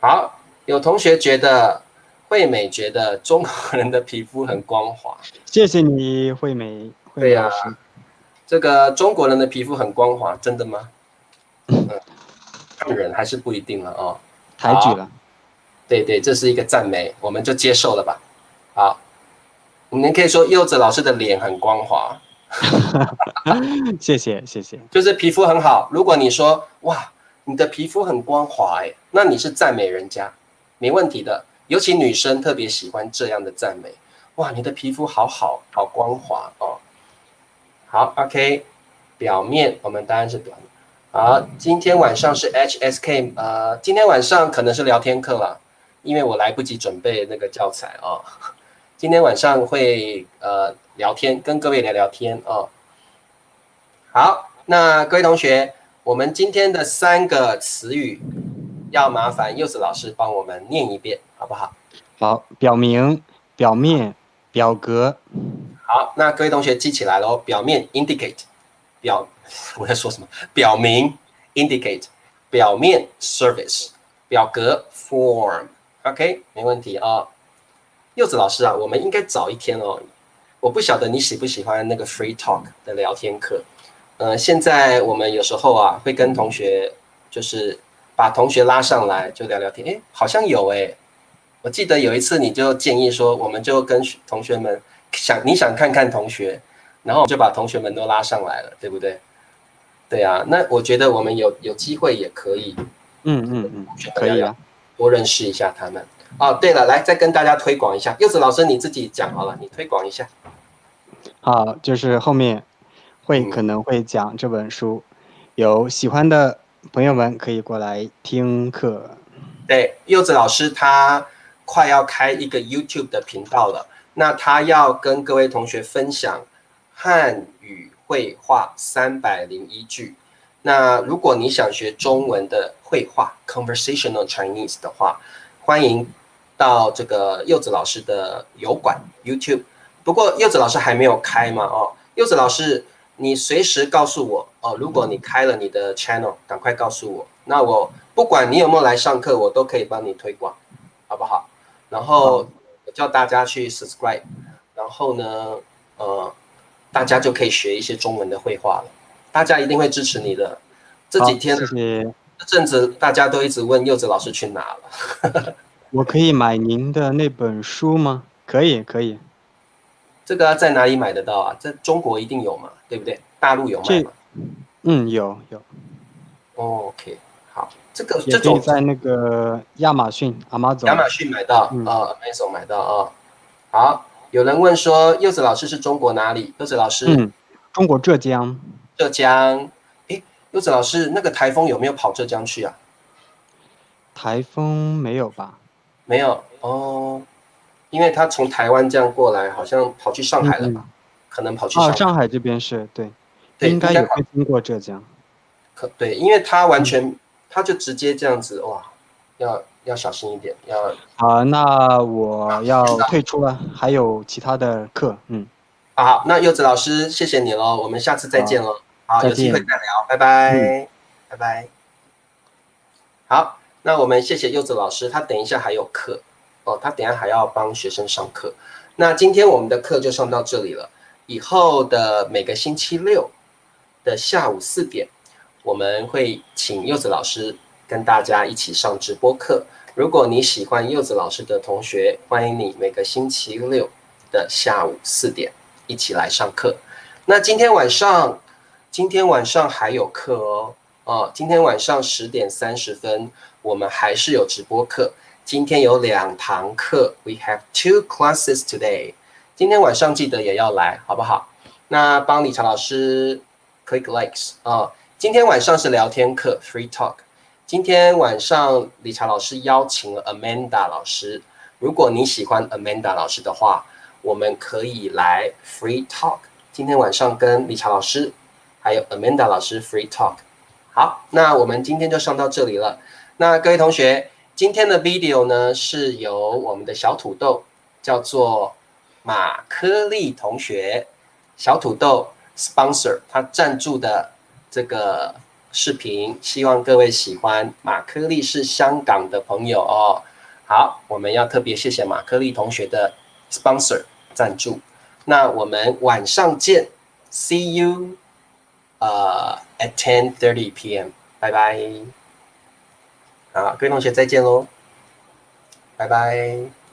好，有同学觉得惠美觉得中国人的皮肤很光滑，谢谢你，惠美老师。这个中国人的皮肤很光滑，真的吗？看人还是不一定了哦。抬举了。对，这是一个赞美，我们就接受了吧。好，我们可以说柚子老师的脸很光滑。谢谢。就是皮肤很好。如果你说哇，你的皮肤很光滑，那你是赞美人家，没问题的。尤其女生特别喜欢这样的赞美。哇，你的皮肤好光滑哦。好 ，OK， 表面，我们答案是表面。好，今天晚上是 HSK， 今天晚上可能是聊天课了，因为我来不及准备那个教材哦。今天晚上会聊天，跟各位聊聊天哦。好，那各位同学，我们今天的3个词语，要麻烦柚子老师帮我们念一遍，好不好？好，表明、表面、表格。好，那各位同学记起来咯，表面 indicate， 我在说什么？表明 indicate， 表面 surface， 表格 form。OK， 没问题啊。柚子老师啊，我们应该早一天哦。我不晓得你喜不喜欢那个 free talk 的聊天课。现在我们有时候啊，会跟同学就是把同学拉上来就聊聊天。好像有我记得有一次你就建议说，我们就跟同学们你想看看同学，然后就把同学们都拉上来了，对不对？对啊，那我觉得我们有机会也可以，可以啊，多认识一下他们。哦，对了，来再跟大家推广一下，柚子老师你自己讲好了，你推广一下。好，就是后面可能会讲这本书，有喜欢的朋友们可以过来听课。对，柚子老师他快要开一个 YouTube 的频道了，那他要跟各位同学分享汉语绘画301句。那如果你想学中文的绘画 conversational Chinese 的话，欢迎到这个柚子老师的油管 YouTube。不过柚子老师还没有开嘛哦，柚子老师你随时告诉我哦，如果你开了你的 channel， 赶快告诉我，那我不管你有没有来上课，我都可以帮你推广，好不好？然后我叫大家去 subscribe， 然后呢，大家就可以学一些中文的绘画了。大家一定会支持你的。这几天谢谢。这阵子大家都一直问柚子老师去哪了。我可以买您的那本书吗？可以，可以。这个在哪里买得到啊？在中国一定有嘛，对不对？大陆有卖吗？有。OK， 好，这个也可以在那个亚马逊 Amazon 买到，Amazon 买到啊。好，有人问说柚子老师是中国哪里？柚子老师，中国浙江。浙江。诶，柚子老师，那个台风有没有跑浙江去啊？台风没有吧？没有哦，因为他从台湾这样过来，好像跑去上海了吧？可能跑去上海。上海这边是对，对，应该也会经过浙江。对，因为他完全，他就直接这样子，哇，要小心一点，要。那我要退出了，还有其他的课。好，那柚子老师，谢谢你喽，我们下次再见喽。好，有机会再聊，拜拜，拜拜。好，那我们谢谢柚子老师，他等一下还有课哦，他等一下还要帮学生上课。那今天我们的课就上到这里了，以后的每个星期六的下午4点，我们会请柚子老师跟大家一起上直播课。如果你喜欢柚子老师的同学，欢迎你每个星期六的下午4点一起来上课。那今天晚上还有课哦，今天晚上10点30分，我们还是有直播课。今天有2堂课 ，We have 2 classes today。今天晚上记得也要来，好不好？那帮理查老师 click likes 今天晚上是聊天课 free talk。今天晚上理查老师邀请了 Amanda 老师，如果你喜欢 Amanda 老师的话，我们可以来 free talk。今天晚上跟理查老师还有 Amanda 老师 free talk。好，那我们今天就上到这里了。那各位同学，今天的 video 呢是由我们的小土豆，叫做马科利同学，小土豆 sponsor 他赞助的这个视频，希望各位喜欢。马科利是香港的朋友哦。好，我们要特别谢谢马科利同学的 sponsor 赞助。那我们晚上见 ，See you at 10:30 p.m. 拜拜。好，各位同学再见喽，拜拜。